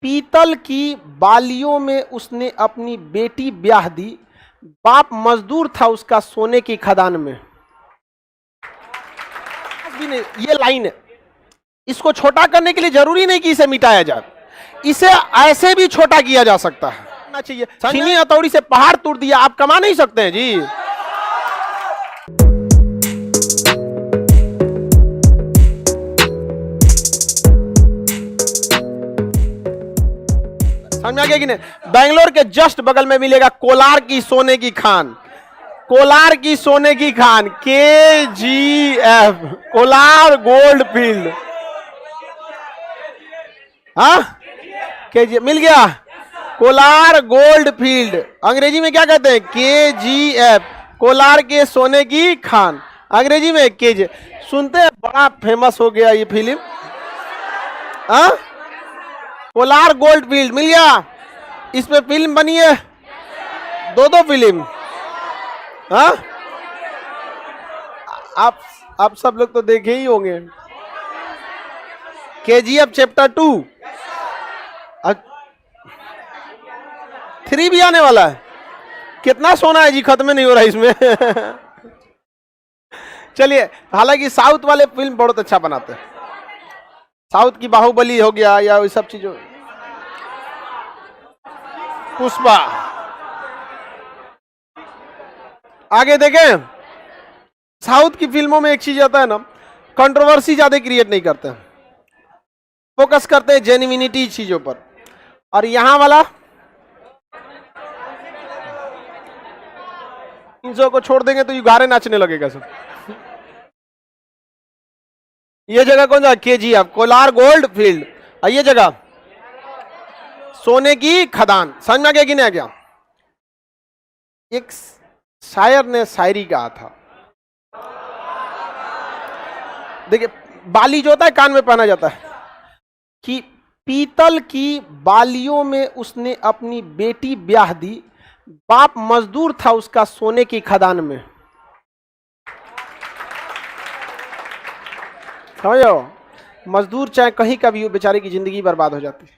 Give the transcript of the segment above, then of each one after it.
पीतल की बालियों में उसने अपनी बेटी ब्याह दी, बाप मजदूर था उसका सोने की खदान में। भी नहीं, ये लाइन है। इसको छोटा करने के लिए जरूरी नहीं कि इसे मिटाया जाए, इसे ऐसे भी छोटा किया जा सकता है। चाहिए चीनी हथौड़ी से पहाड़ तोड़ दिया, आप कमा नहीं सकते हैं जी। समझ आ गया कि नहीं? बेंगलोर के जस्ट बगल में मिलेगा कोलार की सोने की खान, कोलार की सोने की Khan, KGF, Kolar gold field. हाँ, KGF मिल गया, कोलार गोल्ड फील्ड। अंग्रेजी में क्या कहते हैं? KGF, कोलार के सोने की खान, अंग्रेजी में KGF। सुनते हैं, बड़ा फेमस हो गया ये फिल्म। हाँ, कोलार गोल्ड फील्ड मिल गया। इस पे फिल्म बनी है, दो फिल्म। हाँ, आप सब लोग तो देखे ही होंगे। KGF चैप्टर 2, 3 भी आने वाला है। कितना सोना है जी, खत्म नहीं हो रहा इसमें। चलिए, हालांकि साउथ वाले फिल्म बहुत अच्छा बनाते हैं। साउथ की बाहुबली हो गया या वही सब चीजों, पुष्पा। आगे देखें, साउथ की फिल्मों में एक चीज आता है ना, कंट्रोवर्सी ज्यादा क्रिएट नहीं करते, फोकस करते हैं जेन्युइनिटी चीजों पर। और यहां वाला इन सब को छोड़ देंगे तो युगारे नाचने लगेगा सब। ये जगह कौन सा? KGF, Kolar gold field. और ये जगह सोने की खदान। समझ में आ गया कि नहीं आ गया? एक शायर ने शायरी कहा था, देखिए, बाली जो होता है कान में पहना जाता है, कि पीतल की बालियों में उसने अपनी बेटी ब्याह दी, बाप मजदूर था उसका सोने की खदान में। समझो, मजदूर चाहे कहीं का भी हो, बेचारे की जिंदगी बर्बाद हो जाती है।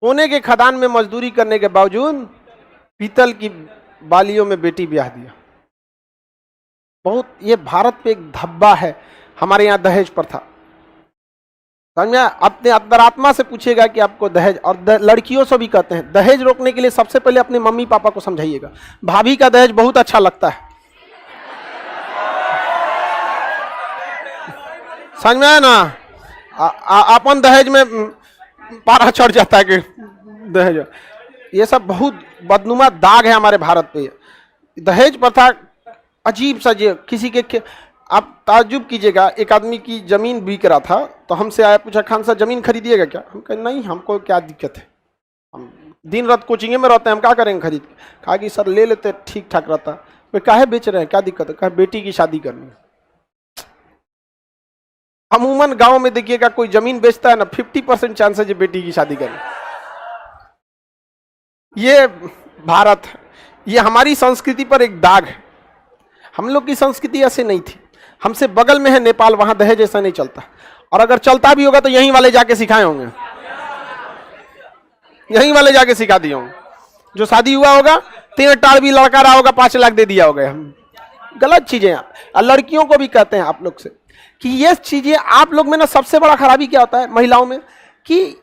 सोने के खदान में मजदूरी करने के बावजूद पीतल की बालियों में बेटी ब्याह दिया। बहुत, ये भारत पे एक धब्बा है। हमारे यहाँ दहेज प्रथा, समझ, अपने अंतरात्मा से पूछिएगा कि आपको दहेज, और लड़कियों से भी कहते हैं, दहेज रोकने के लिए सबसे पहले अपने मम्मी पापा को समझाइएगा। भाभी का दहेज बहुत अच्छा लगता है, समझ में आया ना? अपन दहेज में पारा चढ़ जाता है कि दहेज, ये सब बहुत बदनुमा दाग है हमारे भारत पे। दहेज प्रथा अजीब सा, जे किसी के आप ताज्जुब कीजिएगा, एक आदमी की जमीन बिक रहा था तो हमसे आया, पूछा, खान साहब जमीन खरीदिएगा क्या? हम कहे नहीं, हमको क्या दिक्कत है, हम दिन रात कोचिंग में रहते हैं, हम क्या करेंगे खरीद के? कहा कि सर ले लेते, ठीक ठाक रहता। वे काहे बेच रहे हैं, क्या दिक्कत है? कहा बेटी की शादी करनी है। अमूमन गांव में देखिएगा, कोई जमीन बेचता है ना, 50% चांस है बेटी की शादी करनी। ये भारत है, ये हमारी संस्कृति पर एक दाग है। हम लोग की संस्कृति ऐसे नहीं थी। हमसे बगल में है नेपाल, वहां दहेज ऐसा नहीं चलता, और अगर चलता भी होगा तो यहीं वाले जाके सिखाए होंगे, यहीं वाले जाके सिखा दिए होंगे। जो शादी हुआ होगा, 3 टाड़ भी लड़का रहा होगा, 5 लाख दे दिया होगा। हम गलत चीजें। और लड़कियों को भी कहते हैं आप लोग से कि ये चीजें आप लोग में ना, सबसे बड़ा खराबी क्या होता है महिलाओं में, कि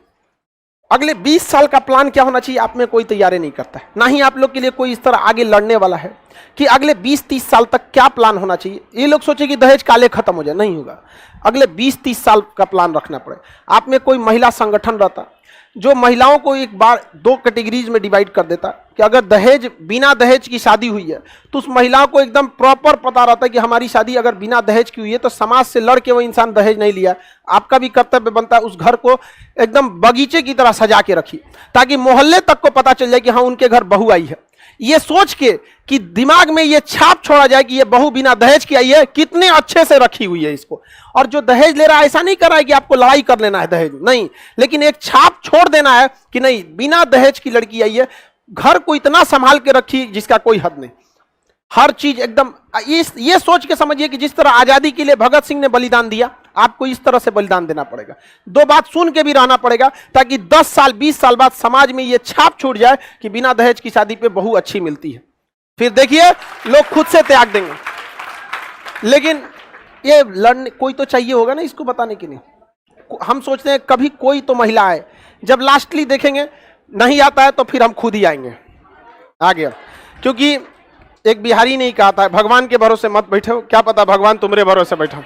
अगले 20 साल का प्लान क्या होना चाहिए, आप में कोई तैयारी नहीं करता है। ना ही आप लोग के लिए कोई इस तरह आगे लड़ने वाला है कि अगले 20-30 साल तक क्या प्लान होना चाहिए। ये लोग सोचे कि दहेज काले खत्म हो जाए, नहीं होगा। अगले 20-30 साल का प्लान रखना पड़े। आप में कोई महिला संगठन रहता जो महिलाओं को एक बार 2 कैटेगरीज में डिवाइड कर देता कि अगर दहेज, बिना दहेज की शादी हुई है तो उस महिलाओं को एकदम प्रॉपर पता रहता है कि हमारी शादी अगर बिना दहेज की हुई है तो समाज से लड़ के वो इंसान दहेज नहीं लिया। आपका भी कर्तव्य बनता है उस घर को एकदम बगीचे की तरह सजा के रखिए, ताकि मोहल्ले तक को पता चल जाए कि हाँ, उनके घर बहू आई है। ये सोच के कि दिमाग में ये छाप छोड़ा जाए कि ये बहू बिना दहेज की आई है, कितने अच्छे से रखी हुई है इसको। और जो दहेज ले रहा है, ऐसा नहीं कर रहा है कि आपको लड़ाई कर लेना है दहेज, नहीं, लेकिन एक छाप छोड़ देना है कि नहीं, बिना दहेज की लड़की आई है, घर को इतना संभाल के रखी जिसका कोई हद नहीं। हर चीज एकदम ये सोच के समझिए कि जिस तरह आजादी के लिए भगत सिंह ने बलिदान दिया, आपको इस तरह से बलिदान देना पड़ेगा। दो बात सुन के भी रहना पड़ेगा ताकि 10 साल 20 साल बाद समाज में ये छाप छूट जाए कि बिना दहेज की शादी पे बहू अच्छी मिलती है। फिर देखिए लोग खुद से त्याग देंगे। लेकिन ये लड़ने कोई तो चाहिए होगा ना इसको बताने के लिए। हम सोचते हैं कभी कोई तो महिला आए, जब लास्टली देखेंगे नहीं आता है तो फिर हम खुद ही आएंगे। आ गया, क्योंकि एक बिहारी ने कहा था भगवान के भरोसे मत बैठो, क्या पता भगवान तुम्हारे भरोसे बैठा।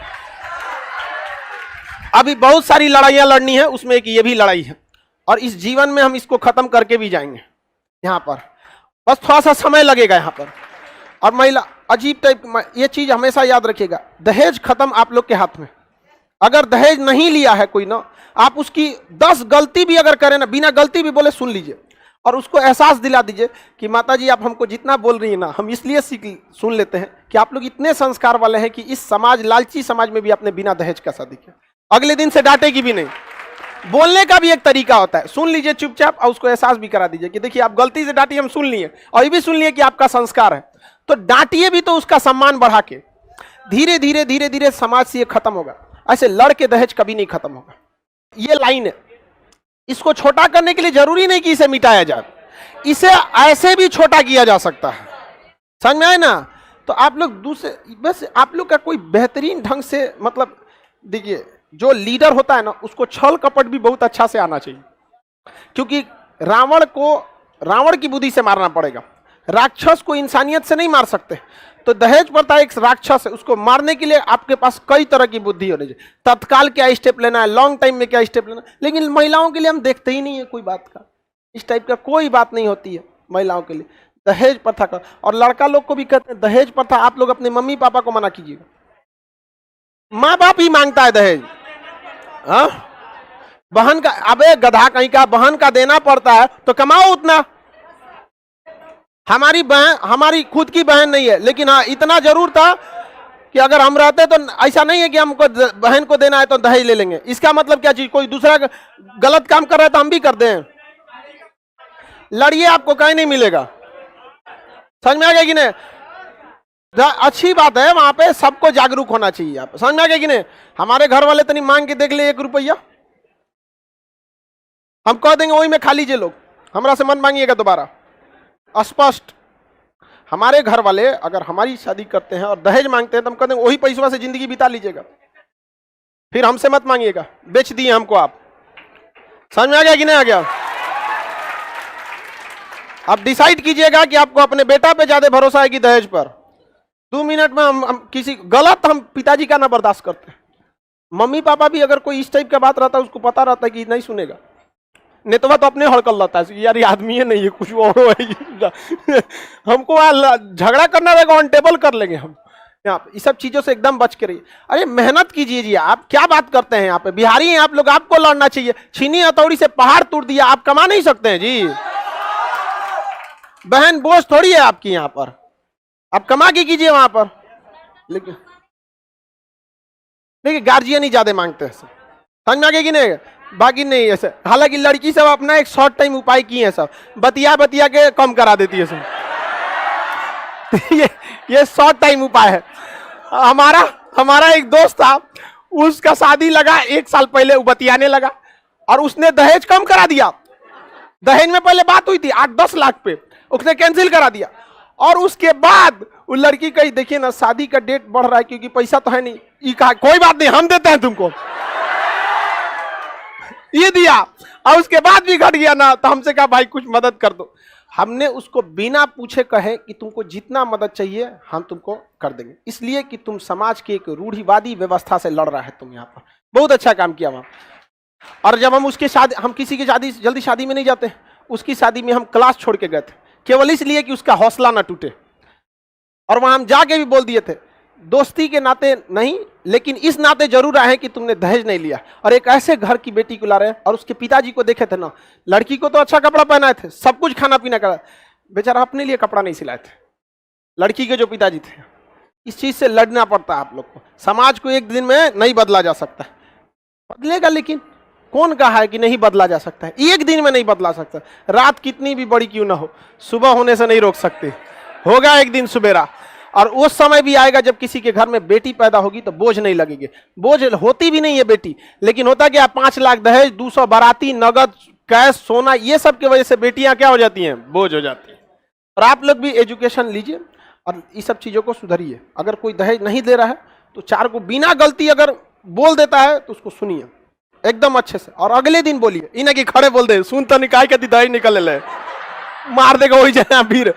अभी बहुत सारी लड़ाइयां लड़नी है, उसमें एक ये भी लड़ाई है और इस जीवन में हम इसको खत्म करके भी जाएंगे। यहाँ पर बस थोड़ा सा समय लगेगा यहाँ पर। और महिला अजीब टाइप, ये चीज हमेशा याद रखिएगा, दहेज खत्म आप लोग के हाथ में। अगर दहेज नहीं लिया है कोई ना, आप उसकी 10 गलती भी अगर करें ना, बिना गलती भी बोले सुन लीजिए और उसको एहसास दिला दीजिए कि माता जी आप हमको जितना बोल रही है ना, हम इसलिए सुन लेते हैं कि आप लोग इतने संस्कार वाले हैं कि इस समाज, लालची समाज में भी आपने बिना दहेज का शादी किया। अगले दिन से डांटेगी भी नहीं। बोलने का भी एक तरीका होता है, सुन लीजिए चुपचाप और उसको एहसास भी करा दीजिए कि देखिए आप गलती से डांटी, हम सुन लिए और ये भी सुन लिए कि आपका संस्कार है, तो डांटिए भी तो उसका सम्मान बढ़ा के। धीरे धीरे धीरे धीरे समाज से ये खत्म होगा। ऐसे लड़ के दहेज कभी नहीं खत्म होगा। ये लाइन है, इसको छोटा करने के लिए जरूरी नहीं कि इसे मिटाया जाए, इसे ऐसे भी छोटा किया जा सकता है। समझ में आए ना? तो आप लोग दूसरे, बस आप लोग का कोई बेहतरीन ढंग से, मतलब देखिए जो लीडर होता है ना, उसको छल कपट भी बहुत अच्छा से आना चाहिए, क्योंकि रावण को रावण की बुद्धि से मारना पड़ेगा, राक्षस को इंसानियत से नहीं मार सकते। तो दहेज प्रथा एक राक्षस है, उसको मारने के लिए आपके पास कई तरह की बुद्धि होनी चाहिए। तत्काल क्या स्टेप लेना है, लॉन्ग टाइम में क्या स्टेप लेना है। लेकिन महिलाओं के लिए हम देखते ही नहीं है कोई बात का, इस टाइप का कोई बात नहीं होती है महिलाओं के लिए। दहेज प्रथा का, और लड़का लोग को भी कहते हैं दहेज प्रथा आप लोग अपने मम्मी पापा को मना कीजिएगा। माँ बाप ही मांगता है दहेज। हाँ, बहन का, अबे गधा कहीं का, बहन का देना पड़ता है तो कमाओ उतना। हमारी बहन, हमारी खुद की बहन नहीं है, लेकिन हाँ इतना जरूर था कि अगर हम रहते तो ऐसा नहीं है कि हमको बहन को देना है तो दहेज ले लेंगे। इसका मतलब क्या चीज, कोई दूसरा गलत काम कर रहा है तो हम भी कर दें। लड़िए, आपको कहीं नहीं मिलेगा। समझ में आ गया कि नहीं? अच्छी बात है, वहां पे सबको जागरूक होना चाहिए। आप समझ में आ गया कि नहीं? हमारे घर वाले तनी मांग के देख ले 1 रुपया, हम कह देंगे वही में खा लीजिए लोग, हमरा से मत मांगिएगा दोबारा। स्पष्ट, हमारे घर वाले अगर हमारी शादी करते हैं और दहेज मांगते हैं तो हम कहते हैं वही पैसों से जिंदगी बिता लीजिएगा, फिर हमसे मत मांगिएगा, बेच दिए हमको आप। समझ में आ गया कि नहीं आ गया? आप डिसाइड कीजिएगा कि आपको अपने बेटा पे ज्यादा भरोसा है कि दहेज पर। 2 मिनट में हम किसी गलत, हम पिताजी का ना बर्दाश्त करते हैं। मम्मी पापा भी अगर कोई इस टाइप का बात रहता है, उसको पता रहता है कि नहीं सुनेगा, नेतवा तो अपने हड़कल रहता है यार, ये आदमी है नहीं है कुछ और है। हमको झगड़ा करना रहेगा, ऑन टेबल कर लेंगे हम। यहाँ ये सब चीजों से एकदम बच के रहिए। अरे मेहनत कीजिए जी, आप क्या बात करते हैं? यहाँ पे बिहारी हैं आप लोग, आपको लड़ना चाहिए। छीनी हथौड़ी से पहाड़ तोड़ दिया, आप कमा नहीं सकते हैं जी। बहन बोझ थोड़ी है आपकी, यहाँ पर आप कमा के कीजिए वहां पर। लेकिन गार्जियन ही ज्यादा मांगते हैं, समझ में आ गया कि नहीं? बाकी नहीं ऐसे। हालांकि लड़की सब अपना एक शॉर्ट टाइम उपाय की है, सब बतिया बतिया के कम करा देती है सब। ये शॉर्ट टाइम उपाय है। हमारा एक दोस्त था, उसका शादी लगा 1 साल पहले, वो बतियाने लगा और उसने दहेज कम करा दिया। दहेज में पहले बात हुई थी 8-10 लाख पे, उसने कैंसिल करा दिया। और उसके बाद वो लड़की कही देखिए ना शादी का डेट बढ़ रहा है क्योंकि पैसा तो है नहीं। ये कहा कोई बात नहीं, हम देते हैं तुमको, ये दिया। और उसके बाद भी घट गया ना, तो हमसे कहा भाई कुछ मदद कर दो। हमने उसको बिना पूछे कहे कि तुमको जितना मदद चाहिए हम तुमको कर देंगे, इसलिए कि तुम समाज की एक रूढ़िवादी व्यवस्था से लड़ रहा है तुम। यहाँ पर बहुत अच्छा काम किया वहां। और जब हम उसके शादी, हम किसी की शादी जल्दी शादी में नहीं जाते, उसकी शादी में हम क्लास छोड़ के गए थे केवल इसलिए कि उसका हौसला ना टूटे। और वहां हम जाके भी बोल दिए थे दोस्ती के नाते नहीं, लेकिन इस नाते जरूर आए कि तुमने दहेज नहीं लिया। और एक ऐसे घर की बेटी को ला रहे हैं, और उसके पिताजी को देखे थे ना, लड़की को तो अच्छा कपड़ा पहनाए थे, सब कुछ खाना पीना करा, बेचारा अपने लिए कपड़ा नहीं सिलाए थे। लड़की के जो पिताजी थे, इस चीज से लड़ना पड़ता है आप लोग को। समाज को एक दिन में नहीं बदला जा सकता, बदलेगा, लेकिन कौन कहा है कि नहीं बदला जा सकता है? एक दिन में नहीं बदला सकता। रात कितनी भी बड़ी क्यों ना हो, सुबह होने से नहीं रोक सकते, होगा एक दिन सुबेरा। और उस समय भी आएगा जब किसी के घर में बेटी पैदा होगी तो बोझ नहीं लगेगी। बोझ होती भी नहीं है बेटी, लेकिन होता क्या, 5 लाख दहेज, 200 बाराती, नगद, कैश, सोना, ये सब की वजह से बेटियां क्या हो जाती हैं, बोझ हो जाती हैं। और आप लोग भी एजुकेशन लीजिए और इस सब चीजों को सुधरिए। अगर कोई दहेज नहीं दे रहा है तो 4 को बिना गलती अगर बोल देता है तो उसको सुनिए एकदम अच्छे से, और अगले दिन बोलिए, इन्हें कि खड़े बोल दे, सुन तो निकाय के दहेज निकल ले, मार देगा वही जाए फिर।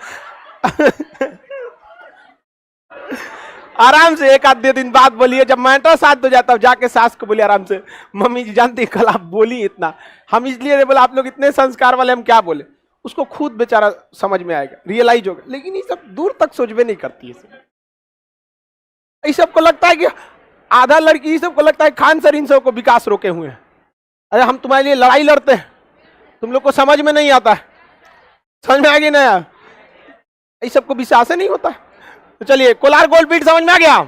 आराम से 1-2 दिन बाद बोलिए, जब मैटर साथ हो जाता है जाके सास को बोलिए आराम से, मम्मी जी जानती कल आप बोली इतना, हम इसलिए नहीं बोला, आप लोग इतने संस्कार वाले, हम क्या बोले। उसको खुद बेचारा समझ में आएगा, रियलाइज होगा। लेकिन ये सब दूर तक सोचबे नहीं करती है। इस सबको लगता है कि आधा लड़की, इस सबको लगता है खान सर इन सबको विकास रोके हुए हैं। अरे हम तुम्हारे लिए लड़ाई लड़ते हैं, तुम लोग को समझ में नहीं आता है, समझ में आ गई ना यार, इस सबको विश्वास नहीं होता है। तो चलिए, कोलार गोल्ड बीट समझ में आ गया।